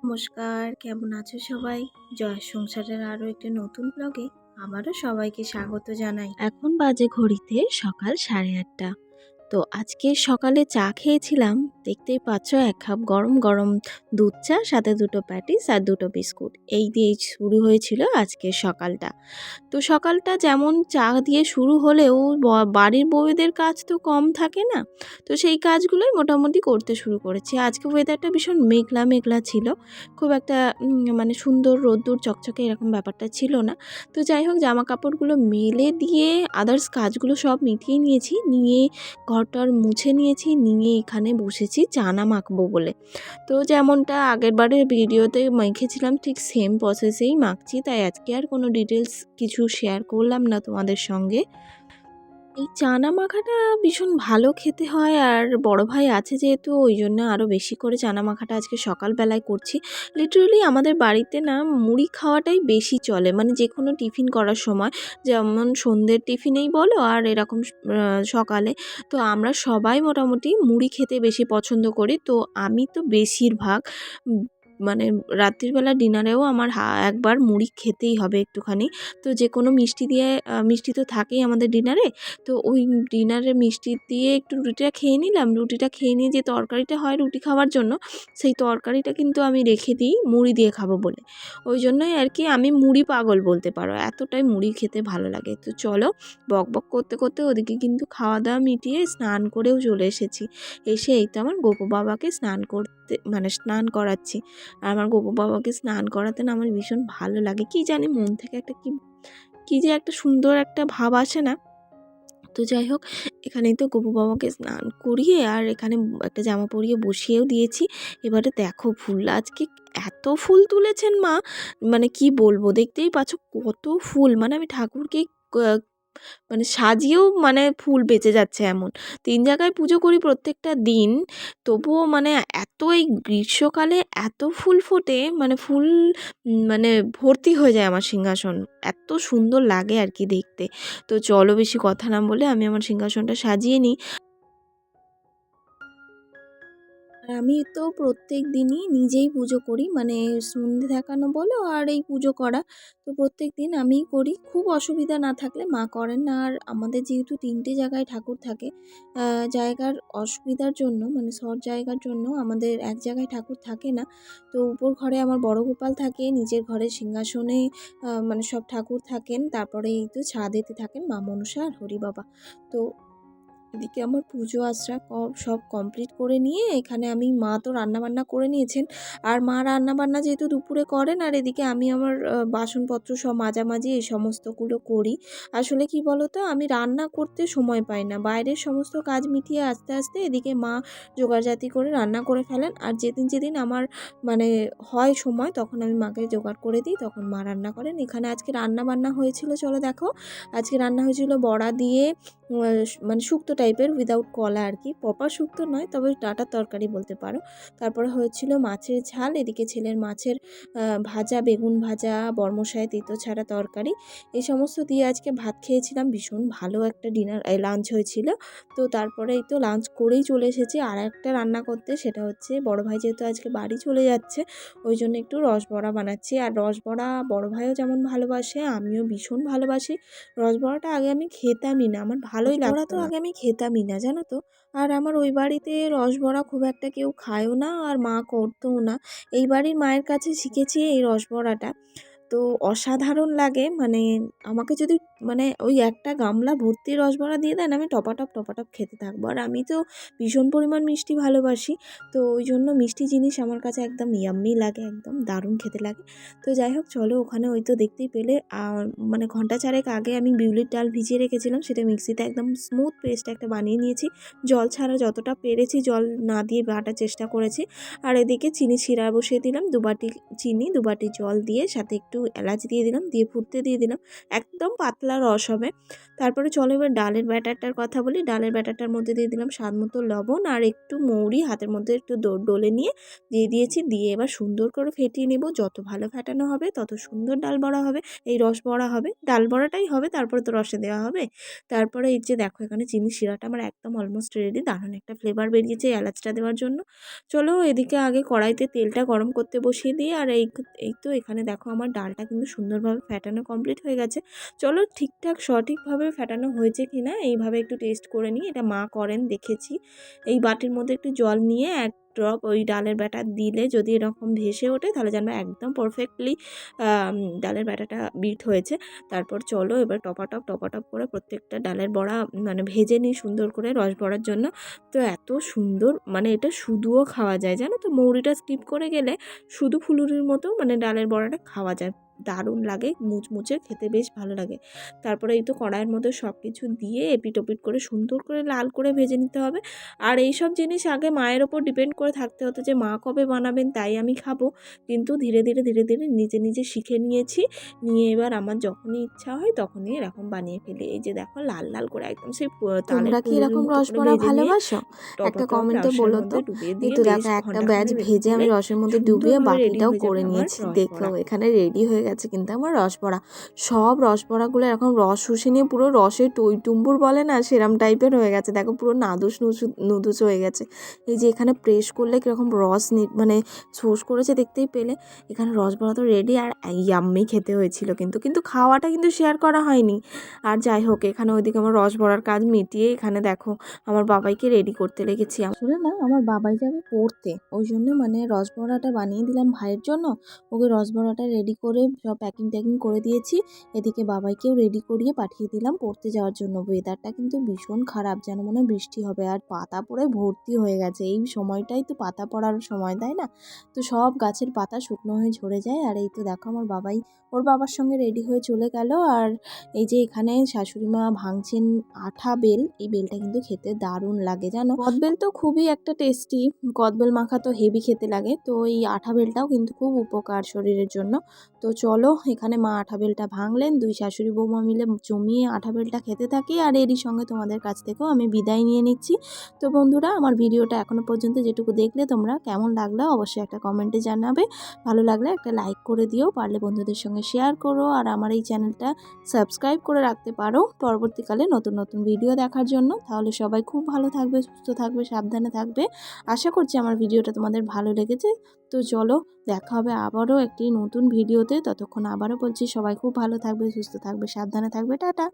নমস্কার, কেমন আছো সবাই? জয় সংসারের আরও একটি নতুন ব্লগে আবারও সবাইকে স্বাগত জানাই। এখন বাজে ঘড়িতে সকাল 8:30। তো আজকে সকালে চা খেয়েছিলাম, দেখতেই পাচ্ছ 1 কাপ গরম গরম দুধ চা, সাথে 2টো প্যাটিস আর 2টো বিস্কুট। এই দিয়েই শুরু হয়েছিল আজকের সকালটা। তো সকালটা যেমন চা দিয়ে শুরু হলেও বাড়ির বউয়েদের কাজ তো কম থাকে না, তো সেই কাজগুলোই মোটামুটি করতে শুরু করেছি। আজকে ওয়েদারটা ভীষণ মেঘলা মেঘলা ছিল, খুব একটা মানে সুন্দর রোদ্দুর চকচকে এরকম ব্যাপারটা ছিল না। তো যাই হোক, জামা কাপড়গুলো মেলে দিয়ে আদার্স কাজগুলো সব মিটিয়ে নিয়েছি, নিয়ে ঘরটার মুছে নিয়েছি, নিয়ে এখানে বসেছি চানা মাখবো বলে। তো যেমনটা আগের বারের ভিডিওতে মেখেছিলাম ঠিক সেম প্রসেসেই মাখছি, তাই আজকে আর কোনো ডিটেলস কিছু শেয়ার করলাম না তোমাদের সঙ্গে। এই চানা মাখাটা ভীষণ ভালো খেতে হয়, আর বড় ভাই আছে যেহেতু ওই জন্য আরও বেশি করে চানা মাখাটা আজকে সকালবেলায় করছি। লিটারেলি আমাদের বাড়িতে না মুড়ি খাওয়াটাই বেশি চলে, মানে যে কোনো টিফিন করার সময়, যেমন সন্ধ্যের টিফিনেই বলো আর এরকম সকালে। তো আমরা সবাই মোটামুটি মুড়ি খেতে বেশি পছন্দ করি। তো আমি তো বেশিরভাগ মানে রাত্রিবেলা ডিনারেও আমার একবার মুড়ি খেতেই হবে একটুখানি। তো যে কোনো মিষ্টি দিয়ে, মিষ্টি তো থাকেই আমাদের ডিনারে। তো ওই ডিনারে মিষ্টি দিয়ে একটু রুটিটা খেয়ে নিলাম, রুটিটা খেয়ে নিয়ে যে তরকারিটা হয় রুটি খাওয়ার জন্য, সেই তরকারিটা কিন্তু আমি রেখে দিই মুড়ি দিয়ে খাবো বলে। ওই জন্যই আর কি আমি মুড়ি পাগল বলতে পারো, এতটাই মুড়ি খেতে ভালো লাগে। তো চলো, বক বক করতে করতে ওদিকে কিন্তু খাওয়া দাওয়া মিটিয়ে স্নান করেও চলে এসেছি। এসে এই তো আমার গোপু বাবাকে স্নান করতে, মানে স্নান করাচ্ছি। আর আমার গোপু বাবাকে স্নান করাতে না আমার ভীষণ ভালো লাগে, কি জানি মন থেকে একটা কি যে একটা সুন্দর একটা ভাব আসে না। তো যাই হোক, এখানেই তো গোপু বাবাকে স্নান করিয়ে আর এখানে একটা জামা পরিয়ে বসিয়েও দিয়েছি। এবারে দেখো ফুল আজকে এত ফুল তুলেছেন মা, মানে কি বলবো, দেখতেই পাচ্ছ কত ফুল, মানে আমি ঠাকুরকে মানে সাজিয়েও মানে ফুল বেঁচে যাচ্ছে এমন। 3 জায়গায় পুজো করি প্রত্যেকটা দিন, তবুও মানে এত এই গ্রীষ্মকালে এত ফুল ফোটে, মানে ফুল মানে ভর্তি হয়ে যায় আমার সিংহাসন, এত সুন্দর লাগে আর কি দেখতে। তো চলো, বেশি কথা না বলে আমি আমার সিংহাসনটা সাজিয়ে নিই। আর আমি তো প্রত্যেক দিনই নিজেই পুজো করি, মানে সন্ধে দেখানো বলো আর এই পুজো করা, তো প্রত্যেক দিন আমিই করি। খুব অসুবিধা না থাকলে মা করেন না। আর আমাদের যেহেতু 3টে জায়গায় ঠাকুর থাকে, জায়গার অসুবিধার জন্য, মানে শর্ট জায়গার জন্য আমাদের এক জায়গায় ঠাকুর থাকে না। তো উপর ঘরে আমার বড় গোপাল থাকে, নিচের ঘরে সিংহাসনে মানে সব ঠাকুর থাকেন, তারপরে এই তো ছাদেতে থাকেন মা মনসা আর হরি বাবা। তো এদিকে আমার পুজো আচ্রা সব কমপ্লিট করে নিয়ে এখানে আমি, মা তো রান্নাবান্না করে নিয়েছেন, আর মা রান্নাবান্না যেহেতু দুপুরে করেন, আর এদিকে আমি আমার বাসনপত্র সব মাঝামাঝি এই সমস্তগুলো করি। আসলে কি বলো তো, আমি রান্না করতে সময় পাই না, বাইরের সমস্ত কাজ মিটিয়ে আস্তে আস্তে এদিকে মা জোগাড়জাতি করে রান্না করে ফেলেন। আর যেদিন যেদিন আমার মানে হয় সময়, তখন আমি মাকে জোগাড় করে দিই, তখন মা রান্না করেন। এখানে আজকে রান্নাবান্না হয়েছিল, চলো দেখো। আজকে রান্না হয়েছিল বড়া দিয়ে, মানে শুক্তো টাইপের উইদাউট কলা আর কি, প্রপার শুক্তো নয়, তবে ডাঁটার তরকারি বলতে পারো। তারপরে হয়েছিল মাছের ঝাল, এদিকে ছেলের মাছের ভাজা, বেগুন ভাজা, বর্মশায় তেঁতো ছাড়া তরকারি, এই সমস্ত দিয়ে আজকে ভাত খেয়েছিলাম। ভীষণ ভালো একটা লাঞ্চ হয়েছিল। তো তারপরে এই তো লাঞ্চ করেই চলে এসেছি আর একটা রান্না করতে, সেটা হচ্ছে বড় ভাই যেহেতু আজকে বাড়ি চলে যাচ্ছে, ওই জন্য একটু রসবড়া বানাচ্ছি। আর রসবড়া বড় ভাইও যেমন ভালোবাসে, আমিও ভীষণ ভালোবাসি। রসবড়াটা আগে আমি খেতামই না, আমার ভালোই লাগতো না, আগে আমি খেতামই না, জানো তো। আর আমার ওই বাড়িতে রসবড়া খুব একটা কেউ খায়ও না, আর মা করতেও না। এই বাড়ির মায়ের কাছে শিখেছি এই রসবড়াটা। তো অসাধারণ লাগে, মানে আমাকে যদি মানে ওই একটা গামলা ভর্তি রসবড়া দিয়ে দেন, আমি টপাটপ টপাটপ খেতে থাকবো। আর আমি তো ভীষণ পরিমাণ মিষ্টি ভালোবাসি, তো ওই জন্য মিষ্টি জিনিস আমার কাছে একদম ইয়াম্মি লাগে, একদম দারুণ খেতে লাগে। তো যাই হোক, চলো ওখানে ওই তো দেখতেই পেলে, মানে ঘন্টা চারেক আগে আমি বিউলির ডাল ভিজিয়ে রেখেছিলাম, সেটা মিক্সিতে একদম স্মুথ পেস্ট একটা বানিয়ে নিয়েছি। জল ছাড়া যতটা পেরেছি, জল না দিয়ে বাটার চেষ্টা করেছি। আর এদিকে চিনি শিরা বসিয়ে দিলাম, 2 বাটি চিনি 2 বাটি জল দিয়ে, সাথে একটু একটু এলাচ দিয়ে দিলাম, দিয়ে ফুটতে দিয়ে দিলাম, একদম পাতলা রস হবে। তারপরে চলো এবার ডালের ব্যাটারটার কথা বলি। ডালের ব্যাটারটার মধ্যে দিয়ে দিলাম স্বাদ মতো লবণ আর একটু মৌরি হাতের মধ্যে একটু ডলে নিয়ে দিয়ে দিয়েছি। দিয়ে এবার সুন্দর করে ফেটিয়ে নেব। যত ভালো ফেটানো হবে তত সুন্দর ডাল বড়া হবে, এই রস বড়া হবে, ডাল বড়াটাই হবে, তারপরে তো রসে দেওয়া হবে। তারপরে এই যে দেখো এখানে চিনি শিরাটা আমার একদম অলমোস্ট রেডি, দারুণ একটা ফ্লেভার বেরিয়েছে এলাচটা দেওয়ার জন্য। চলো এদিকে আগে কড়াইতে তেলটা গরম করতে বসিয়ে দিই। আর এই তো এখানে দেখো আমার ডালটা কিন্তু সুন্দরভাবে ফেটানো কমপ্লিট হয়ে গেছে। চলো ঠিকঠাক সঠিকভাবে ফেটানো হয়েছে কিনা এইভাবে একটু টেস্ট করে নিই। এটা মা করেন দেখেছি। এই বাটির মধ্যে একটু জল নিয়ে এক ড্রপ ওই ডালের ব্যাটার দিলে যদি এরকম ভেসে ওঠে তাহলে জানবো একদম পারফেক্টলি ডালের ব্যাটারটা বিট হয়েছে। তারপর চলো এবার টপাটপ করে প্রত্যেকটা ডালের বড়া মানে ভেজে নিই সুন্দর করে রস বড়ার জন্য। তো এত সুন্দর, মানে এটা শুধুও খাওয়া যায়, জানো তো, মৌরিটা স্কিপ করে গেলে শুধু ফুলুরির মতো মানে ডালের বড়াটা খাওয়া যায়, দারুণ লাগে, মুচমুচে, খেতে বেশ ভালো লাগে। তারপরে এই তো কড়াইয়ের মধ্যে সব কিছু দিয়ে এপিট ওপিট করে সুন্দর করে লাল করে ভেজে নিতে হবে। আর এই সব জিনিস আগে মায়ের ওপর ডিপেন্ড করে থাকতে হতো যে মা কবে বানাবেন তাই আমি খাবো, কিন্তু ধীরে ধীরে নিজে নিজে শিখে নিয়েছি। নিয়ে এবার আমার যখনই ইচ্ছা হয় তখনই এরকম বানিয়ে ফেলি। এই যে দেখো লাল লাল করে একদম সেই তালের তোমরা কি ফুলুরির এরকম মতো করে রসবড়া ভেজে নিয়ে ভালোবাসো? একটা টপাটপ কমেন্টে রসের বলো তো। মধ্যে ডুবিয়ে এই দিয়ে তো বেশ দেখো একটা ঘন্টাখানেক ব্যাচ রেখে ভেজে দিলে আমি রসের মধ্যে ডুবিয়ে সুন্দরভাবে রেডি বাকিটাও হয়ে যাবে করে আমার নিয়েছি। দেখো রসবড়া। এখানে রেডি হয়ে গেছে কিন্তু আমার রসবড়া। সব রসবড়াগুলো এরকম রস শুষে নিয়ে পুরো রসে টইটুম্বুর বলে না সেরম টাইপের হয়ে গেছে। দেখো পুরো নাদুস নুদুস হয়ে গেছে। এই যে এখানে প্রেস করলে কীরকম রস মানে শোষ করেছে দেখতেই পেলে। এখানে রসবড়া তো রেডি আর ইয়াম্মি খেতে হয়েছিল, কিন্তু খাওয়াটা কিন্তু শেয়ার করা হয়নি। আর যাই হোক এখানে ওইদিকে আমার রসবড়ার কাজ মিটিয়ে এখানে দেখো আমার বাবাইকে রেডি করতে লেগেছি। আসলে না আমার বাবাই যাবে পড়তে, ওই জন্য মানে রসবড়াটা বানিয়ে দিলাম ভাইয়ের জন্য। ওকে রসবড়াটা রেডি করে সব প্যাকিং ট্যাকিং করে দিয়েছি। এদিকে বাবাইকেও রেডি করিয়ে পাঠিয়ে দিলাম পড়তে যাওয়ার জন্য। ওয়েদারটা কিন্তু ভীষণ খারাপ, যেন মনে হয় বৃষ্টি হবে, আর পাতা পড়ে ভর্তি হয়ে গেছে। এই সময়টাই তো পাতা পড়ার সময়, তাই না? তো সব গাছের পাতা শুকনো হয়ে ঝরে যায়। আর এই তো দেখো আমার বাবাই ওর বাবার সঙ্গে রেডি হয়ে চলে গেল। আর এই যে এখানে শাশুড়ি মা ভাঙছেন আঠা বেল। এই বেলটা কিন্তু খেতে দারুণ লাগে, জানো। কদবেল তো খুবই একটা টেস্টি, কদবেল মাখা তো হেভি খেতে লাগে। তো এই আঠা বেলটাও কিন্তু খুব উপকার শরীরের জন্য। তো চলো এখানে মা আঠা বেলটা ভাঙলেন, দুই শাশুড়ি বৌমা মিলে জমিয়ে আঠা বেলটা খেতে থাকি। আর এরই সঙ্গে তোমাদের কাছ থেকেও আমি বিদায় নিয়ে নিচ্ছি। তো বন্ধুরা আমার ভিডিওটা এখনো পর্যন্ত যেটুকু দেখলে তোমরা কেমন লাগলো অবশ্যই একটা কমেন্টে জানাবে। ভালো লাগলে একটা লাইক করে দিও, পারলে বন্ধুদের সঙ্গে শেয়ার করো। আর আমার এই চ্যানেলটা সাবস্ক্রাইব করে রাখতে পারো পরবর্তীকালে নতুন নতুন ভিডিও দেখার জন্য। তাহলে সবাই খুব ভালো থাকবে, সুস্থ থাকবে, সাবধানে থাকবে। আশা করছি আমার ভিডিওটা তোমাদের ভালো লেগেছে। তো চলো দেখা হবে আবারও একটি নতুন ভিডিওতে। ততক্ষণ আবারও বলছি সবাই খুব ভালো থাকবে, সুস্থ থাকবে, সাবধানে থাকবে। টাটা।